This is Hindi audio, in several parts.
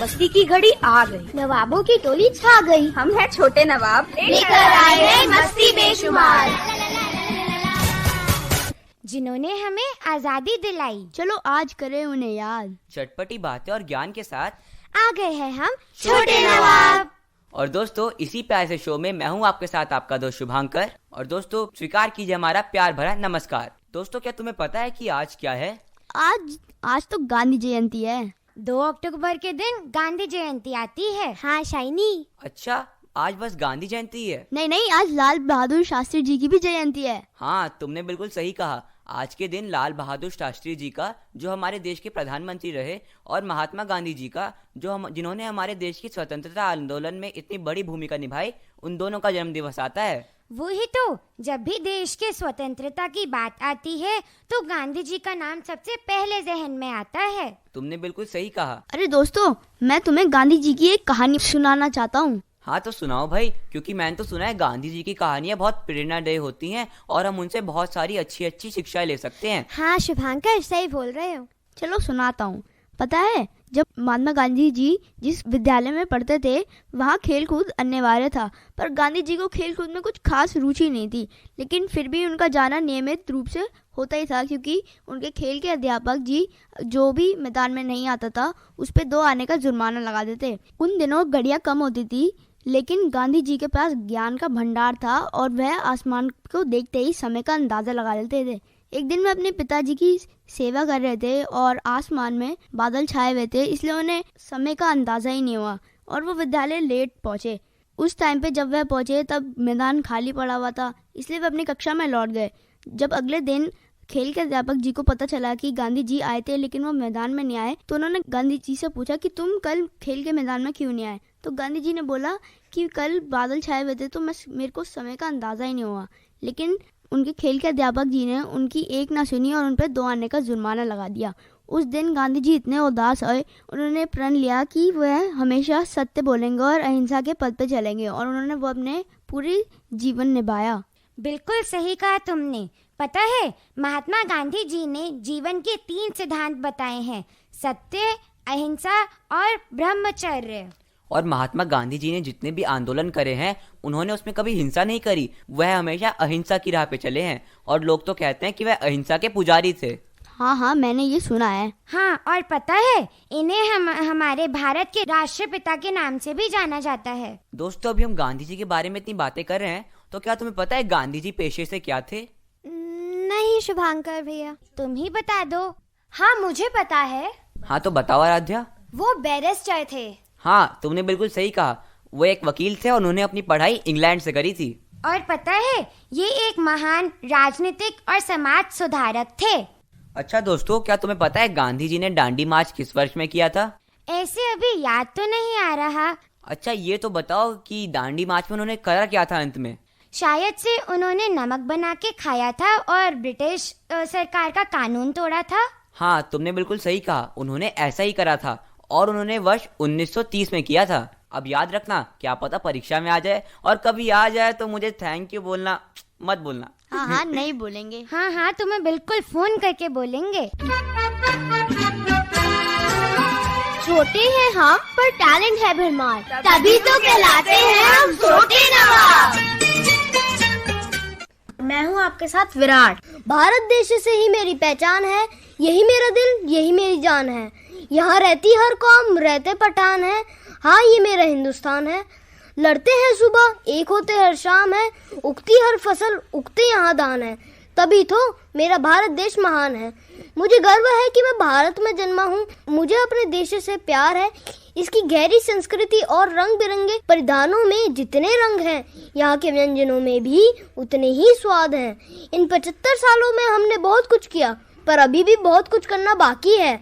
मस्ती की घड़ी आ गई, नवाबों की टोली छा गई। हम हैं छोटे नवाब, लेकर आए हैं मस्ती बेशुमार, जिन्होंने हमें आजादी दिलाई। चलो आज करें उन्हें याद। चटपटी बातें और ज्ञान के साथ आ गए हैं हम छोटे नवाब। और दोस्तों, इसी प्यार से शो में मैं हूँ आपके साथ आपका दोस्त शुभांकर। और दोस्तों, स्वीकार कीजिए हमारा प्यार भरा नमस्कार। दोस्तों, क्या तुम्हें पता है कि आज क्या है? आज तो गांधी जयंती है। 2 अक्टूबर के दिन गांधी जयंती आती है। हाँ शाइनी। अच्छा, आज बस गांधी जयंती है? नहीं, आज लाल बहादुर शास्त्री जी की भी जयंती है। हाँ, तुमने बिल्कुल सही कहा। आज के दिन लाल बहादुर शास्त्री जी का, जो हमारे देश के प्रधानमंत्री रहे, और महात्मा गांधी जी का, जिन्होंने हमारे देश की स्वतंत्रता आंदोलन में इतनी बड़ी भूमिका निभाई, उन दोनों का जन्म दिवस आता है। वही तो, जब भी देश के स्वतंत्रता की बात आती है तो गांधी जी का नाम सबसे पहले जहन में आता है। तुमने बिल्कुल सही कहा। अरे दोस्तों, मैं तुम्हें गांधी जी की एक कहानी सुनाना चाहता हूँ। हाँ तो सुनाओ भाई, क्योंकि मैंने तो सुना है गांधी जी की कहानियाँ बहुत प्रेरणादायी होती हैं और हम उनसे बहुत सारी अच्छी अच्छी शिक्षाएं ले सकते हैं। हाँ शुभांकर, सही बोल रहे हो। चलो सुनाता हूँ। पता है, जब महात्मा गांधी जी जिस विद्यालय में पढ़ते थे वहाँ खेल कूद अनिवार्य था, पर गांधी जी को खेल कूद में कुछ खास रुचि नहीं थी, लेकिन फिर भी उनका जाना नियमित रूप से होता ही था, क्योंकि उनके खेल के अध्यापक जी जो भी मैदान में नहीं आता था उस पर 2 आने का जुर्माना लगा देते। उन दिनों घड़ियाँ कम होती थी, लेकिन गांधी जी के पास ज्ञान का भंडार था और वह आसमान को देखते ही समय का अंदाजा लगा लेते थे। एक दिन वे अपने पिताजी की सेवा कर रहे थे और आसमान में बादल छाए हुए थे, इसलिए उन्हें समय का अंदाजा ही नहीं हुआ और वो विद्यालय लेट पहुंचे। उस टाइम पे जब वह पहुंचे तब मैदान खाली पड़ा हुआ था, इसलिए वे अपनी कक्षा में लौट गए। जब अगले दिन खेल के अध्यापक जी को पता चला कि गांधी जी आए थे लेकिन वो मैदान में नहीं आए, तो उन्होंने गांधी जी से पूछा कि तुम कल खेल के मैदान में क्यों नहीं आए? तो गांधी जी ने बोला कि कल बादल छाए हुए थे तो मेरे को समय का अंदाजा ही नहीं हुआ। लेकिन उनके खेल के अध्यापक जी ने उनकी एक ना सुनी और उन पर 2 आने का जुर्माना लगा दिया। उस दिन गांधी जी इतने उदास हुए, उन्होंने प्रण लिया कि वह हमेशा सत्य बोलेंगे और अहिंसा के पद पे चलेंगे, और उन्होंने वो अपने पूरी जीवन निभाया। बिल्कुल सही कहा तुमने। पता है, महात्मा गांधी जी ने जीवन के 3 सिद्धांत बताए हैं: सत्य, अहिंसा और ब्रह्मचर्य। और महात्मा गांधी जी ने जितने भी आंदोलन करे हैं, उन्होंने उसमें कभी हिंसा नहीं करी। वह हमेशा अहिंसा की राह पे चले हैं, और लोग तो कहते हैं कि वह अहिंसा के पुजारी थे। हाँ, मैंने ये सुना है। हाँ, और पता है, इन्हें हमारे भारत के राष्ट्रपिता के नाम से भी जाना जाता है। दोस्तों, अभी हम गांधी जी के बारे में इतनी बातें कर रहे हैं, तो क्या तुम्हें पता है गांधी जी पेशे से क्या थे? नहीं शुभांकर भैया, तुम ही बता दो। हाँ, मुझे पता है। हाँ तो बताओ आराध्या। वो बैरिस्टर थे। हाँ, तुमने बिल्कुल सही कहा। वो एक वकील थे और उन्होंने अपनी पढ़ाई इंग्लैंड से करी थी। और पता है, ये एक महान राजनीतिक और समाज सुधारक थे। अच्छा दोस्तों, क्या तुम्हें पता है गांधी जी ने दांडी मार्च किस वर्ष में किया था? ऐसे अभी याद तो नहीं आ रहा। अच्छा, ये तो बताओ कि दांडी मार्च में उन्होंने करा क्या था अंत में? शायद से उन्होंने नमक बना के खाया था और ब्रिटिश सरकार का कानून तोड़ा था। हाँ, तुमने बिल्कुल सही कहा। उन्होंने ऐसा ही करा था, और उन्होंने वर्ष 1930 में किया था। अब याद रखना, क्या पता परीक्षा में आ जाए, और कभी आ जाए तो मुझे थैंक यू बोलना मत भूलना। हाँ, नहीं बोलेंगे। हाँ, तुम्हें बिल्कुल फोन करके बोलेंगे। छोटे हैं हम पर टैलेंट है भरमार, तभी तो कहलाते हैं हम छोटे नवाब। मैं हूँ आपके साथ विराट। भारत देश से ही मेरी पहचान है, यही मेरा दिल, यही मेरी जान है। यहाँ रहती हर कौम, रहते पठान है, हाँ ये मेरा हिंदुस्तान है। लड़ते हैं सुबह, एक होते हर शाम है, उगती हर फसल, उगते यहाँ दान है, तभी तो मेरा भारत देश महान है। मुझे गर्व है कि मैं भारत में जन्मा हूँ, मुझे अपने देश से प्यार है। इसकी गहरी संस्कृति और रंग बिरंगे परिधानों में जितने रंग हैं, यहाँ के व्यंजनों में भी उतने ही स्वाद हैं। इन 75 सालों में हमने बहुत कुछ किया, पर अभी भी बहुत कुछ करना बाकी है।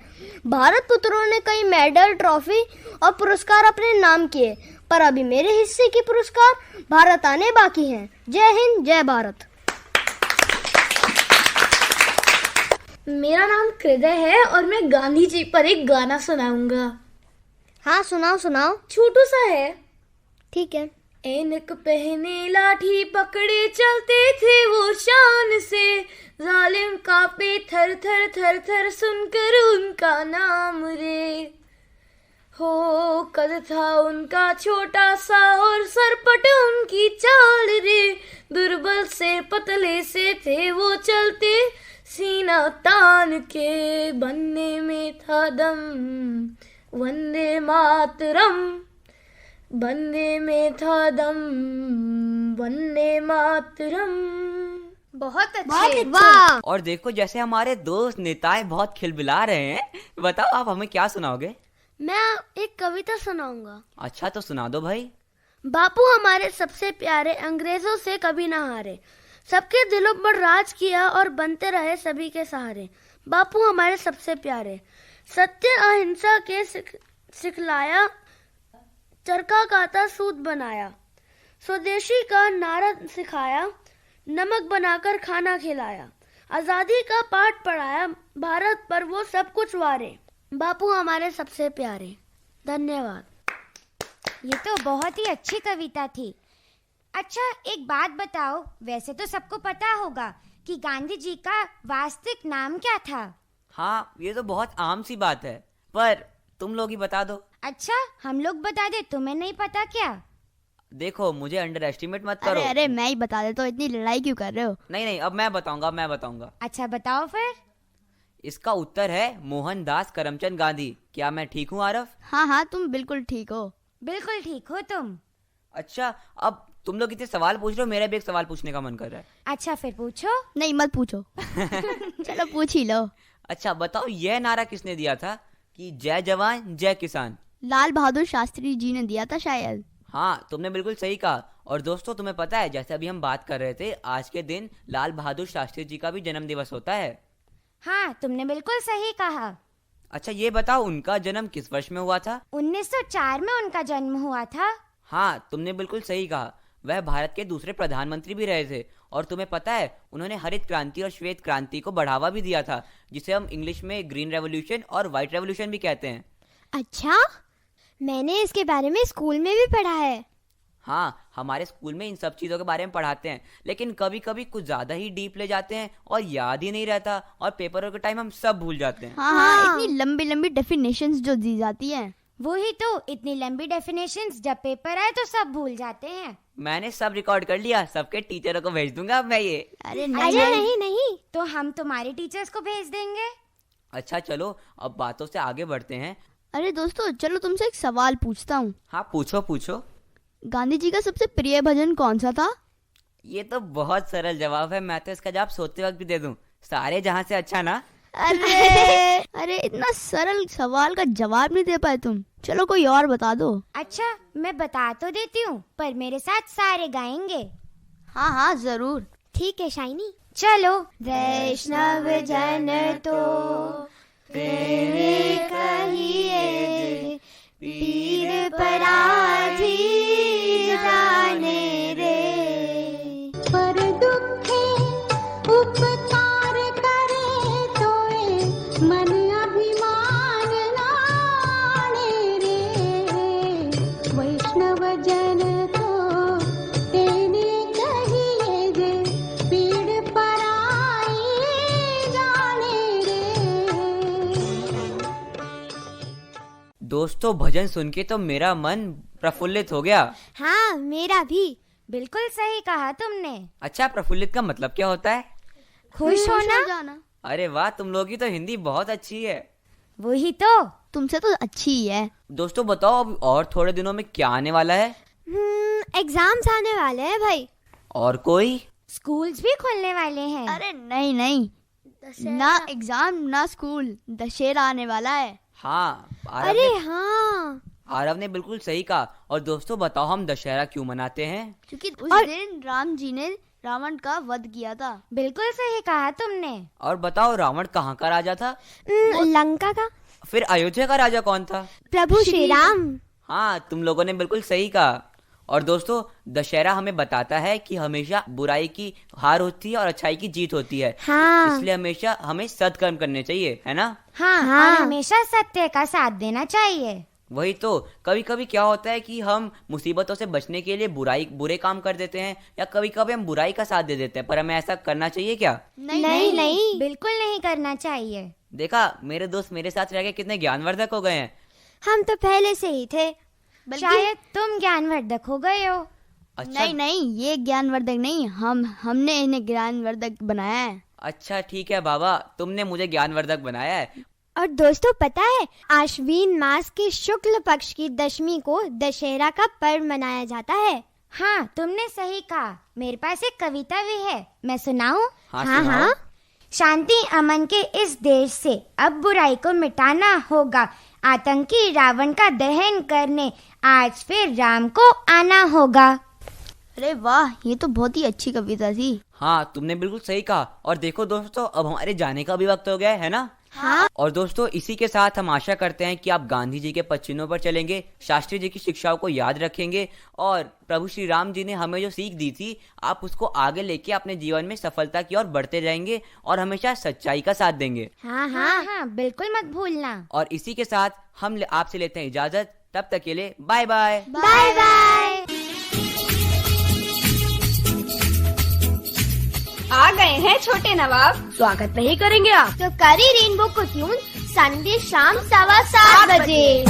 भारत पुत्रों ने कई मेडल, ट्रॉफी और पुरस्कार अपने नाम किए, पर अभी मेरे हिस्से के पुरस्कार भारत आने बाकी हैं। जय हिंद, जय भारत। मेरा नाम हृदय है और मैं गांधी जी पर एक गाना सुनाऊंगा। हाँ सुनाओ। छोटू सा है। ठीक है। ऐनक पहने लाठी पकड़े चलते थे वो शान से, जालिम कांपे थर थर थर थर सुनकर उनका नाम रे। हो कद था उनका छोटा सा और सरपट उनकी चाल रे, दुर्बल से पतले से थे वो चलते सीना तान के, बनने में था दम वंदे मातरम, बनने में था दम वंदे मातरम। बहुत अच्छे। वाह। और देखो जैसे हमारे दोस्त नेताएं बहुत खिलबिला रहे हैं। बताओ आप हमें क्या सुनाओगे? मैं एक कविता सुनाऊंगा। अच्छा तो सुना दो भाई। बापू हमारे सबसे प्यारे, अंग्रेजों से कभी ना हारे, सबके दिलों पर राज किया और बनते रहे सभी के सहारे। बापू हमारे सबसे प्यारे, सत्य अहिंसा के सिखलाया, चरखा काता सूत बनाया, स्वदेशी का नारा सिखाया, नमक बनाकर खाना खिलाया, आजादी का पाठ पढ़ाया, भारत पर वो सब कुछ वारे। बापू हमारे सबसे प्यारे। धन्यवाद। ये तो बहुत ही अच्छी कविता थी। अच्छा एक बात बताओ, वैसे तो सबको पता होगा कि गांधी जी का वास्तविक नाम क्या था? हाँ ये तो बहुत आम सी बात है, पर तुम लोग ही बता दो। अच्छा हम लोग बता दे, तुम्हें नहीं पता क्या? देखो मुझे अंडर एस्टिमेट मत करो। अरे मैं ही बता देता हूँ, इतनी लड़ाई क्यों कर रहे हो? नहीं अब मैं बताऊंगा। अच्छा बताओ फिर। इसका उत्तर है मोहनदास करमचंद गांधी। क्या मैं ठीक हूँ आरव? हाँ तुम बिल्कुल ठीक हो। बिल्कुल ठीक हो तुम। अच्छा अब तुम लोग इतने सवाल पूछ रहे हो, मेरा भी एक सवाल पूछने का मन कर रहा है। अच्छा फिर पूछो। नहीं मत पूछो। चलो पूछ ही लो। अच्छा बताओ यह नारा किसने दिया था कि जय जवान जय किसान? लाल बहादुर शास्त्री जी ने दिया था शायद। हाँ तुमने बिल्कुल सही कहा। और दोस्तों तुम्हें पता है जैसे अभी हम बात कर रहे थे, आज के दिन लाल बहादुर शास्त्री जी का भी जन्म दिवस होता है। हाँ तुमने बिल्कुल सही कहा। अच्छा ये बताओ उनका जन्म किस वर्ष में हुआ था? 1904 में उनका जन्म हुआ था। हाँ तुमने बिल्कुल सही कहा। वह भारत के दूसरे प्रधानमंत्री भी रहे थे। और तुम्हें पता है उन्होंने हरित क्रांति और श्वेत क्रांति को बढ़ावा भी दिया था, जिसे हम इंग्लिश में ग्रीन रेवोल्यूशन और व्हाइट रेवोल्यूशन भी कहते हैं। अच्छा, मैंने इसके बारे में स्कूल में भी पढ़ा है। हाँ हमारे स्कूल में इन सब चीज़ों के बारे में पढ़ाते हैं, लेकिन कभी कभी कुछ ज़्यादा ही डीप ले जाते हैं और याद ही नहीं रहता, और पेपर के टाइम हम सब भूल जाते हैं। हाँ इतनी लंबी लंबी डेफिनेशंस जो दी जाती हैं। वही तो, इतनी लंबी डेफिनेशंस जब पेपर आए तो सब भूल जाते हैं। मैंने सब रिकॉर्ड कर लिया, सबके टीचरों को भेज दूंगा अब मैं ये। अरे नहीं, तो हम तुम्हारे टीचर्स को भेज देंगे। अच्छा चलो अब बातों से आगे बढ़ते हैं। अरे दोस्तों चलो तुमसे एक सवाल पूछता हूँ। हाँ पूछो। गांधी जी का सबसे प्रिय भजन कौन सा था? ये तो बहुत सरल जवाब है, मैं तो इसका जवाब सोते वक्त भी दे दूं। सारे जहां से अच्छा ना। अरे इतना सरल सवाल का जवाब नहीं दे पाए तुम। चलो कोई और बता दो। अच्छा मैं बता तो देती हूँ, पर मेरे साथ सारे गाएंगे। हाँ जरूर। ठीक है शाइनी। चलो। वैष्णव जन तो तेरे कहिए, पीर पराधी जाने रे। पर दुखे उपकार करे तोए, मन अभिमान नाणे रे। वैष्णव जन तो तेने कहिए जे, पीड़ पराई जाने रे। दोस्तों भजन सुन के तो मेरा मन प्रफुल्लित हो गया। हाँ मेरा भी। बिल्कुल सही कहा तुमने। अच्छा प्रफुल्लित का मतलब क्या होता है? खुश होना। जाना। अरे वाह, तुम लोग की तो हिंदी बहुत अच्छी है। वही तो। तुमसे तो अच्छी ही है। दोस्तों बताओ अब और थोड़े दिनों में क्या आने वाला है? एग्जाम्स आने वाले हैं भाई। और कोई? स्कूल्स भी खुलने वाले हैं। अरे नहीं, ना एग्जाम ना स्कूल, दशहरा आने वाला है। हाँ अरे हाँ, आरव ने बिल्कुल सही कहा। और दोस्तों बताओ हम दशहरा क्यों मनाते हैं? क्योंकि उस दिन राम जी ने रावण का वध किया था। बिल्कुल सही कहा तुमने। और बताओ रावण कहाँ का राजा था? लंका का। फिर अयोध्या का राजा कौन था? प्रभु श्री राम। हाँ तुम लोगों ने बिल्कुल सही कहा। और दोस्तों दशहरा हमें बताता है कि हमेशा बुराई की हार होती है और अच्छाई की जीत होती है। हाँ। इसलिए हमेशा हमें सत्कर्म करने चाहिए, है ना? हाँ। और हमेशा सत्य का साथ देना चाहिए। वही तो, कभी कभी क्या होता है कि हम मुसीबतों से बचने के लिए बुरे काम कर देते हैं, या कभी कभी हम बुराई का साथ दे देते हैं। पर हमें ऐसा करना चाहिए क्या? नहीं, बिल्कुल नहीं करना चाहिए। देखा मेरे दोस्त मेरे साथ रह के कितने ज्ञानवर्धक हो गए हैं। हम तो पहले से ही थे। बल्कि- शायद तुम ज्ञानवर्धक हो गए हो। अच्छा नहीं नहीं, ये ज्ञानवर्धक नहीं, हमने इन्हें ज्ञानवर्धक बनाया है। अच्छा ठीक है बाबा, तुमने मुझे ज्ञानवर्धक बनाया है। और दोस्तों पता है, आश्विन मास के शुक्ल पक्ष की दशमी को दशहरा का पर्व मनाया जाता है। हाँ, तुमने सही कहा। मेरे पास एक कविता भी है, मैं सुनाऊं? हाँ, हाँ सुनाओ। हाँ। शांति अमन के इस देश से अब बुराई को मिटाना होगा। आतंकी रावण का दहन करने आज फिर राम को आना होगा। अरे वाह, ये तो बहुत ही अच्छी कविता थी। हाँ, तुमने बिल्कुल सही कहा। और देखो दोस्तों, अब हमारे जाने का भी वक्त हो गया है ना। हाँ। और दोस्तों, इसी के साथ हम आशा करते हैं कि आप गांधी जी के पद चिन्हों पर चलेंगे, शास्त्री जी की शिक्षाओं को याद रखेंगे और प्रभु श्री राम जी ने हमें जो सीख दी थी, आप उसको आगे लेके अपने जीवन में सफलता की ओर बढ़ते रहेंगे और हमेशा सच्चाई का साथ देंगे। हाँ हाँ हाँ, बिल्कुल मत भूलना। और इसी के साथ हम आपसे लेते हैं इजाजत। तब तक के लिए बाय बाय। Bye bye. आ गए हैं छोटे नवाब। स्वागत नहीं करेंगे आप? तो करी रेनबो को ट्यून संडे शाम 7:15 बजे।